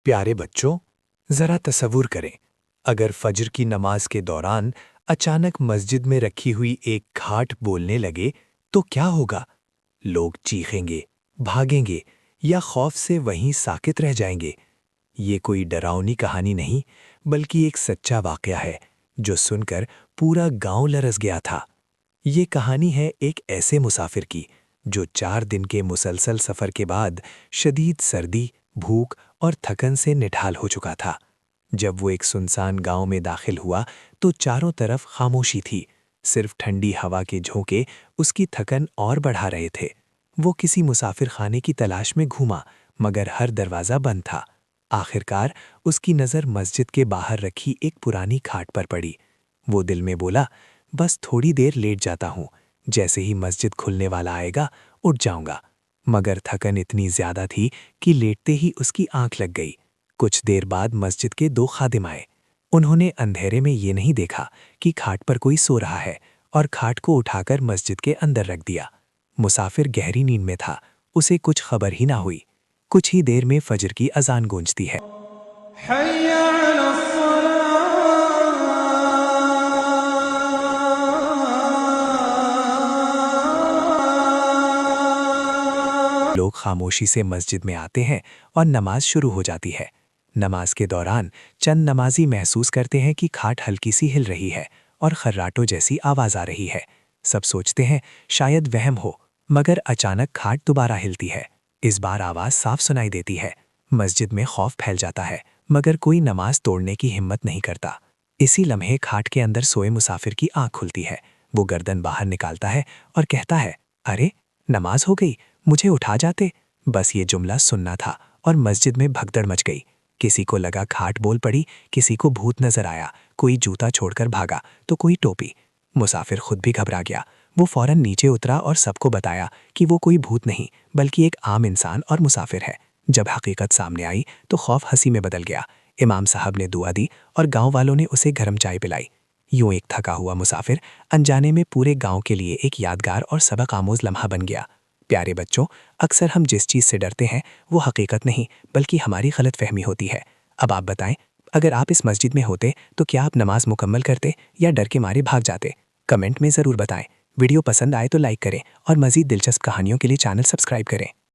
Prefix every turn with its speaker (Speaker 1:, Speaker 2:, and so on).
Speaker 1: प्यारे बच्चों, ज़रा तसव्वुर करें, अगर फज्र की नमाज के दौरान अचानक मस्जिद में रखी हुई एक खाट बोलने लगे, तो क्या होगा? लोग चीखेंगे, भागेंगे या खौफ से वहीं साकित रह जाएंगे। ये कोई डरावनी कहानी नहीं, बल्कि एक सच्चा वाक़या है, जो सुनकर पूरा गांव लरज़ गया था। ये कहानी है एक ऐसे मुसाफिर की, जो 4 दिन के मुसलसल सफ़र के बाद शदीद सर्दी, भूख और थकन से निढाल हो चुका था। जब वो एक सुनसान गांव में दाखिल हुआ, तो चारों तरफ खामोशी थी। सिर्फ ठंडी हवा के झोंके उसकी थकन और बढ़ा रहे थे। वो किसी मुसाफिर खाने की तलाश में घूमा, मगर हर दरवाज़ा बंद था। आखिरकार उसकी नज़र मस्जिद के बाहर रखी एक पुरानी खाट पर पड़ी। वो दिल में बोला, बस थोड़ी देर लेट जाता हूँ, जैसे ही मस्जिद खुलने वाला आएगा उठ जाऊंगा। मगर थकन इतनी ज्यादा थी कि लेटते ही उसकी आंख लग गई। कुछ देर बाद मस्जिद के 2 खादिम आए। उन्होंने अंधेरे में ये नहीं देखा कि खाट पर कोई सो रहा है, और खाट को उठाकर मस्जिद के अंदर रख दिया। मुसाफिर गहरी नींद में था, उसे कुछ खबर ही ना हुई। कुछ ही देर में फजर की अजान गूंजती है।
Speaker 2: हय्या
Speaker 1: लोग खामोशी से मस्जिद में आते हैं और नमाज शुरू हो जाती है। नमाज के दौरान चंद नमाजी महसूस करते हैं कि खाट हल्की सी हिल रही है और खर्राटों जैसी आवाज आ रही है। सब सोचते हैं शायद वहम हो, मगर अचानक खाट दोबारा हिलती है। इस बार आवाज साफ सुनाई देती है। मस्जिद में खौफ फैल जाता है, मगर कोई नमाज तोड़ने की हिम्मत नहीं करता। इसी लम्हे खाट के अंदर सोए मुसाफिर की आंख खुलती है। वो गर्दन बाहर निकालता है और कहता है, अरे, नमाज हो गई, मुझे उठा जाते। बस ये जुमला सुनना था और मस्जिद में भगदड़ मच गई। किसी को लगा खाट बोल पड़ी, किसी को भूत नजर आया, कोई जूता छोड़कर भागा तो कोई टोपी। मुसाफिर खुद भी घबरा गया। वो फौरन नीचे उतरा और सबको बताया कि वो कोई भूत नहीं, बल्कि एक आम इंसान और मुसाफिर है। जब हकीकत सामने आई तो खौफ हंसी में बदल गया। इमाम साहब ने दुआ दी और गांव वालों ने उसे गर्म चाय पिलाई। यूं एक थका हुआ मुसाफिर अनजाने में पूरे गांव के लिए एक यादगार और सबक आमोज लम्हा बन गया। प्यारे बच्चों, अक्सर हम जिस चीज़ से डरते हैं वो हकीकत नहीं, बल्कि हमारी गलतफहमी होती है। अब आप बताएं, अगर आप इस मस्जिद में होते तो क्या आप नमाज मुकम्मल करते या डर के मारे भाग जाते? कमेंट में ज़रूर बताएं। वीडियो पसंद आए तो लाइक करें और मज़ीद दिलचस्प कहानियों के लिए चैनल सब्सक्राइब करें।